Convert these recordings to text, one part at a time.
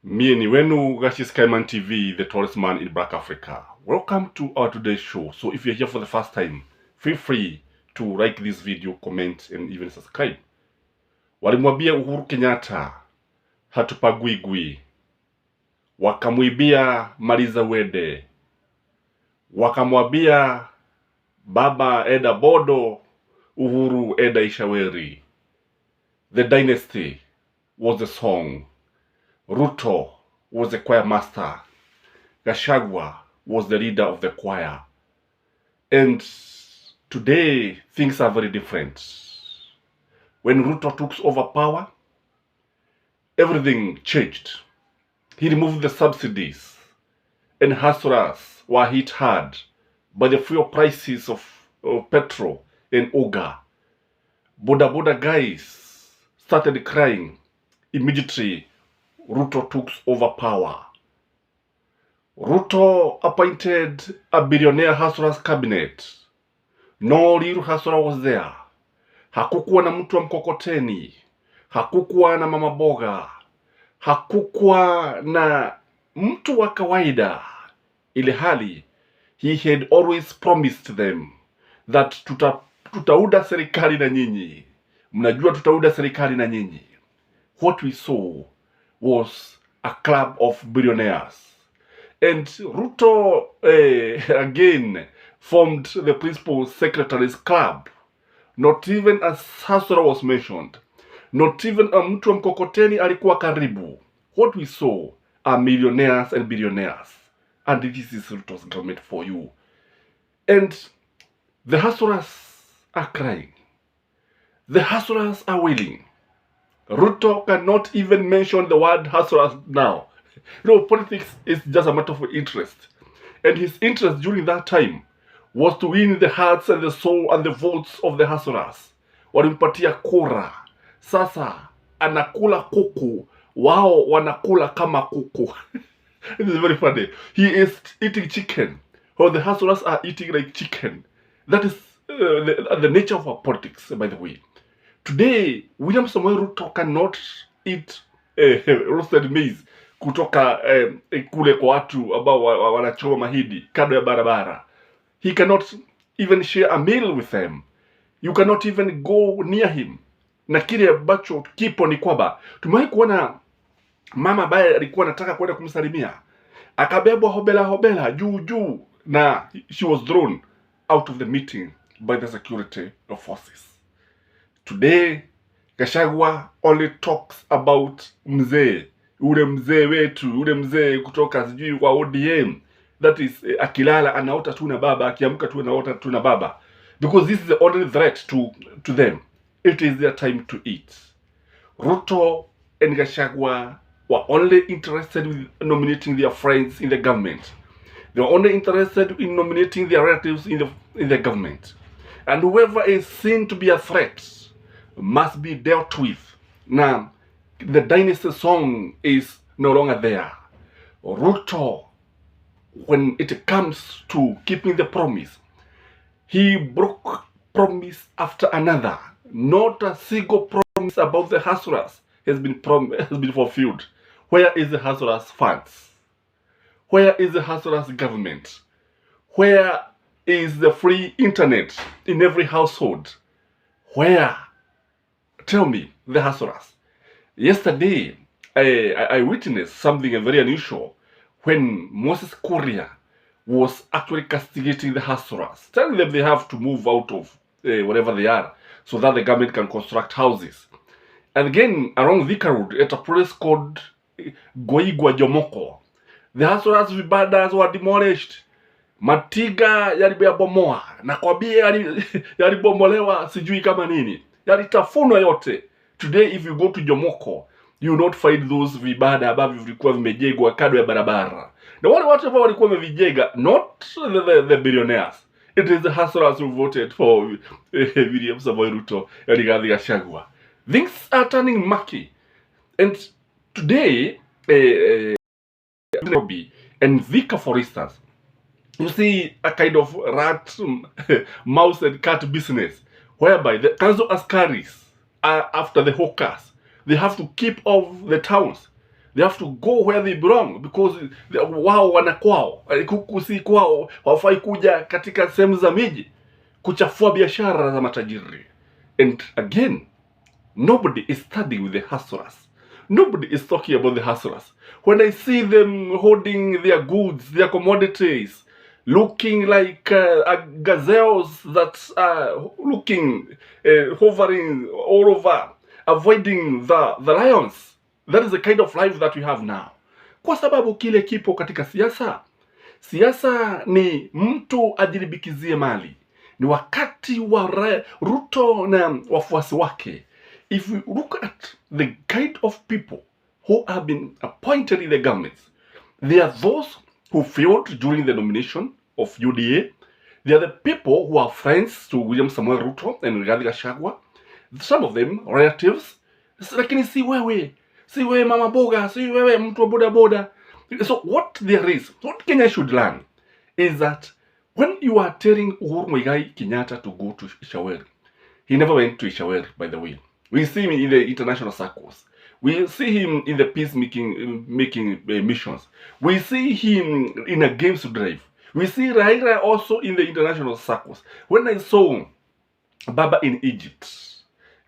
Mie ni wenu Gashis Kaiman TV, the tallest man in Black Africa. Welcome to our today's show. So if you're here for the first time, feel free to like this video, comment, and even subscribe. Walimwambia Uhuru Kenyatta hatupagwigwi, wakamwibia Maliza Wede, wakamwambia Baba Eda Bodo, Uhuru Eda Ishaweri. The dynasty was the song. Ruto was the choir master. Gachagua was the leader of the choir. And today, things are very different. When Ruto took over power, everything changed. He removed the subsidies, and Huslers were hit hard by the fuel prices of petrol and Oga. Boda guys started crying. Immediately, Ruto took over power. Ruto appointed a billionaire Huslers cabinet. No real hustler was there. Hakukuwa na mtu wa mkokoteni. Hakukuwa na mama boga. Hakukuwa na mtu wa kawaida. Ile hali, he had always promised them that tutauda serikali na nyinyi. Mnajua tutauda serikali na nyinyi. What we saw was a club of billionaires. And Ruto again formed the Principal Secretary's Club. Not even a hustler was mentioned. Not even a mtu wa mkokoteni alikuwa karibu. What we saw are millionaires and billionaires. And this is Ruto's government for you. And the hustlers are crying. The hustlers are willing. Ruto cannot even mention the word hustlers now. No, politics is just a matter of interest. And his interest during that time was to win the hearts and the soul and the votes of the hustlers. Walimpatia kura. Sasa anakula kuku. Wao wanakula kama kuku. This is very funny. He is eating chicken. Or the hustlers are eating like chicken. That is the nature of our politics, by the way. Today, William Samoei Ruto cannot eat roasted maize kutoka kule kwa watu ambao wanachoma mahidi kando ya barabara. He cannot even share a meal with them. You cannot even go near him. Na kile ambacho kipo ni kwamba tumewahi kuona mama ambaye alikuwa anataka kwenda kumsalimia, akabebwa hobela juu na she was thrown out of the meeting by the security forces. Today, Gachagua only talks about mzee. Ule mzee wetu, ule mzee kutoka sijui kwa ODM. That is, akilala anaota tu na baba, akiamka tu anaota tu na baba. Because this is the only threat to them. It is their time to eat. Ruto and Gachagua were only interested in nominating their friends in the government. They were only interested in nominating their relatives in the government. And whoever is seen to be a threat must be dealt with. Now, the dynasty song is no longer there. Ruto, when it comes to keeping the promise, he broke promise after another. Not a single promise about the hustlers has been fulfilled. Where is the hustlers' funds? Where is the hustlers' government? Where is the free internet in every household? Where? Tell me, the hustlers. Yesterday, I witnessed something very unusual when Moses Kuria was actually castigating the hustlers, telling them they have to move out of wherever they are so that the government can construct houses. And again, around Thika Road, at a place called Goigwa Jomoko, the hustlers vibadas were demolished. Matiga yalibomoa, na kwambia yalibomolewa sijui kama nini. Yalitafunwa yote. Today, if you go to Jomoko, you will not find those vibada ambavyo vilikuwa vimejengwa kando ya barabara. Na wale watu ambao walikuwa wamevijega, not the billionaires. It is the hustlers who voted for William Samoei Ruto and Rigathi Gachagua. Things are turning murky. And today, and Thika, for instance, you see a kind of rat, mouse and cat business, whereby the council askaris are after the hawkers. They have to keep off the towns. They have to go where they belong because wao wana kwao. Kuku si kwao, hawafai kuja katika sehemu za miji kuchafua biashara za matajiri. And again, nobody is studying with the hustlers. Nobody is talking about the hustlers. When I see them holding their goods, their commodities, looking like gazelles that are hovering all over, avoiding the lions. That is the kind of life that we have now. Kwa sababu kile kipo katika siasa. Siasa ni mtu ajilibikizie mali. Ni wakati wa Ruto na wafuasi wake. If we look at the kind of people who have been appointed in the governments, they are those who failed during the nomination of UDA. They are the people who are friends to William Samuel Ruto and Rigathi Gachagua. Some of them relatives. Lakini si wewe mama boga, si wewe mtu wa boda boda. So what Kenya should learn is that when you are telling Uhuru Muigai Kenyatta to go to Ishaweri, he never went to Ishaweri, by the way. We see him in the international circles. We see him in the peace-making missions. We see him in a games drive. We see Raila also in the international circles. When I saw Baba in Egypt,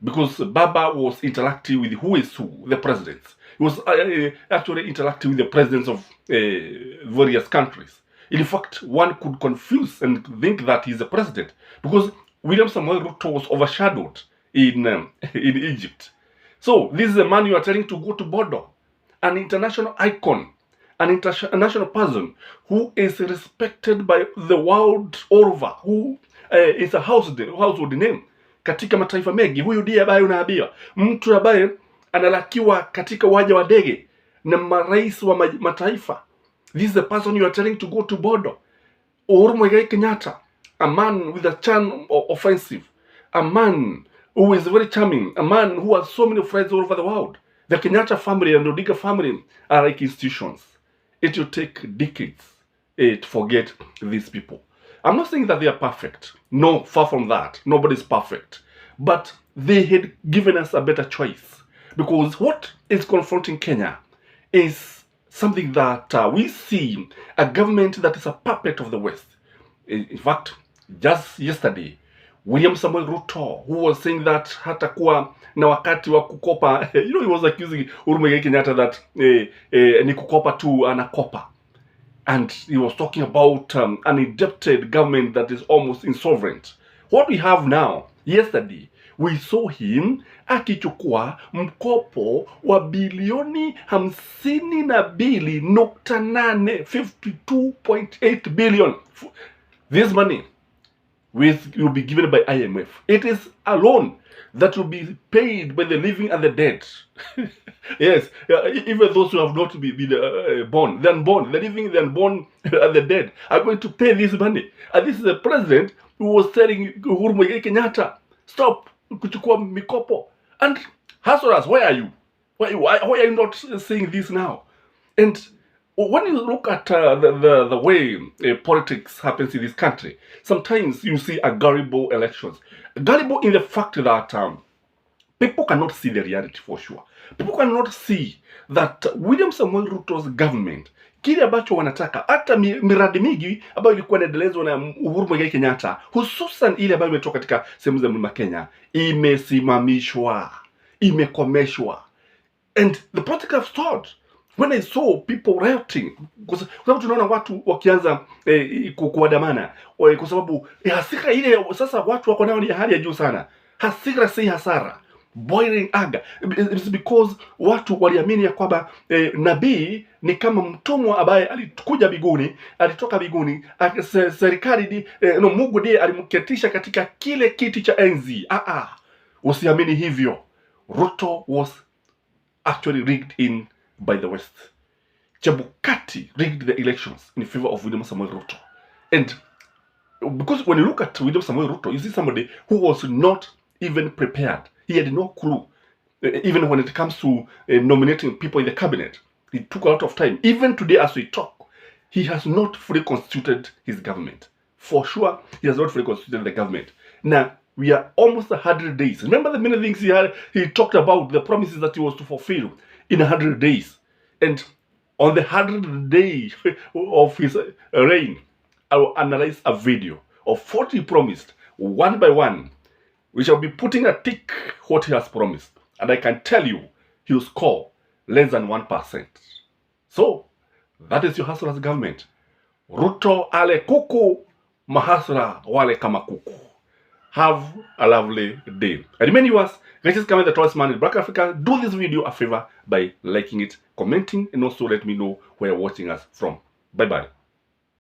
because Baba was interacting with who is who, the presidents. He was actually interacting with the presidents of various countries. In fact, one could confuse and think that he's a president because William Samuel Ruto was overshadowed in Egypt. So this is a man you are telling to go to Bodo, an international icon, an international person who is respected by the world all over, who is a household name katika mataifa mengi. Huyu ndiye ambaye unaambia mtu ambaye analakiwa katika uwanja wa ndege na marais wa mataifa. This is the person you are telling to go to Bodo. Uhuru Muigai Kenyatta, a man with a charm offensive, a man who is very charming, a man who has so many friends all over the world. The Kenyatta family and the Odiga family are like institutions. It will take decades to forget these people. I'm not saying that they are perfect. No, far from that. Nobody's perfect. But they had given us a better choice. Because what is confronting Kenya is something that we see a government that is a puppet of the West. In fact, just yesterday, William Samuel Ruto, who was saying that hatakuwa na wakati wa kukopa, he was accusing Uhuru Muigai Kenyatta that ni kukopa tu anakopa. And he was talking about an indebted government that is almost insolvent. What we have now, yesterday, we saw him akichukua mkopo wa bilioni 52.8 52.8 billion. This money will be given by IMF. It is a loan that will be paid by the living and the dead. Yes, even those who have not been born, the unborn, the living, the unborn, and the dead are going to pay this money. And this is the president who was telling Uhuru Muigai Kenyatta, stop kuchukua mikopo. And Huslers, where are you? Why are you not saying this now? And when you look at the way politics happens in this country, sometimes you see a gullible elections. Gullible in the fact that people cannot see the reality for sure. People cannot see that William Samuel Ruto's government, kile ambacho wanataka, hata miradi mingi ambayo ilikuwa inaendelezwa na Uhuru Muigai Kenyatta, hususan ile ambayo imetoka katika sehemu za Mlima Kenya, imesimamishwa, imekomeshwa. And the politics have stalled. When I saw people rioting, kwa sababu tunaona watu wakianza kuandamana, kwa sababu hasira ile sasa watu wako nayo ni hali ya juu sana. Hasira si hasara, boiling anger. It's because watu waliamini ya kwamba nabii ni kama mtumwa ambaye alikuja biguni, alitoka biguni, serikali Mungu ndiye alimketisha katika kile kiti cha enzi. Usiamini hivyo. Ruto was actually rigged in by the West. Chebukati rigged the elections in favor of William Samuel Ruto. And because when you look at William Samuel Ruto, you see somebody who was not even prepared. He had no clue. Even when it comes to nominating people in the cabinet, it took a lot of time. Even today as we talk, he has not fully constituted his government. For sure, he has not fully constituted the government. Now, we are almost 100 days. Remember the many things he talked about, the promises that he was to fulfill in 100 days. And on the 100th day of his reign, I will analyze a video of what he promised, one by one. We shall be putting a tick what he has promised. And I can tell you, he will score less than 1%. So, that is your Huslers government. Ruto ale kuku, mahasla wale kama kuku. Have a lovely day. And many viewers, greatest comment the tallest man in Black Africa, do this video a favor by liking it, commenting, and also let me know where you're watching us from. Bye-bye.